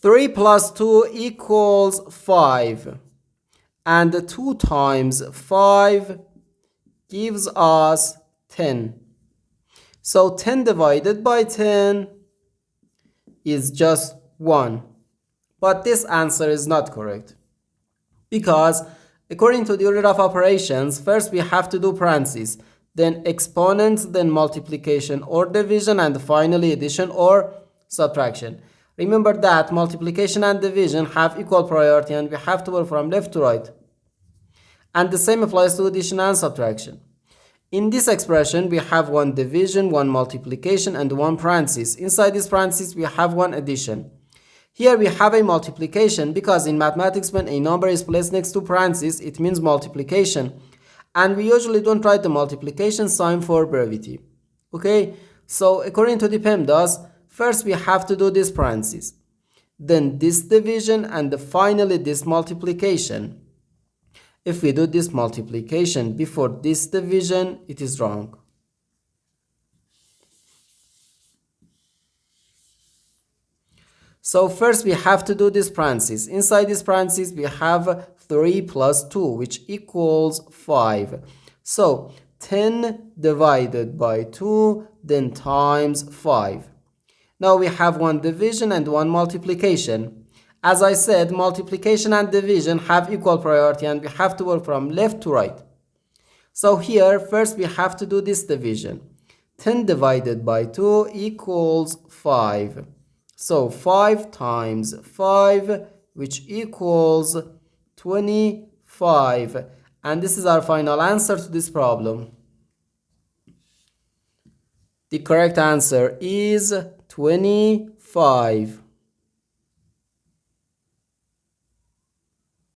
3 plus 2 equals 5. And 2 times 5 gives us 10. So 10 divided by 10 is just 1. But this answer is not correct. Because according to the order of operations, first we have to do parentheses, then exponents, then multiplication or division, and finally addition or subtraction. Remember that multiplication and division have equal priority and we have to work from left to right. And the same applies to addition and subtraction. In this expression, we have one division, one multiplication, and one parenthesis. Inside this parenthesis, we have one addition. Here we have a multiplication because in mathematics, when a number is placed next to parentheses, it means multiplication. And we usually don't write the multiplication sign for brevity. Okay, so according to the PEMDAS, first we have to do this parenthesis, then this division, and finally this multiplication. If we do this multiplication before this division, it is wrong. So first we have to do this parenthesis. Inside this parenthesis we have 3 plus 2, which equals 5. So 10 divided by 2, then times 5. Now we have one division and one multiplication. As I said, multiplication and division have equal priority and we have to work from left to right. So here, first we have to do this division. 10 divided by 2 equals 5. So 5 times 5, which equals 25. And this is our final answer to this problem. The correct answer is 25.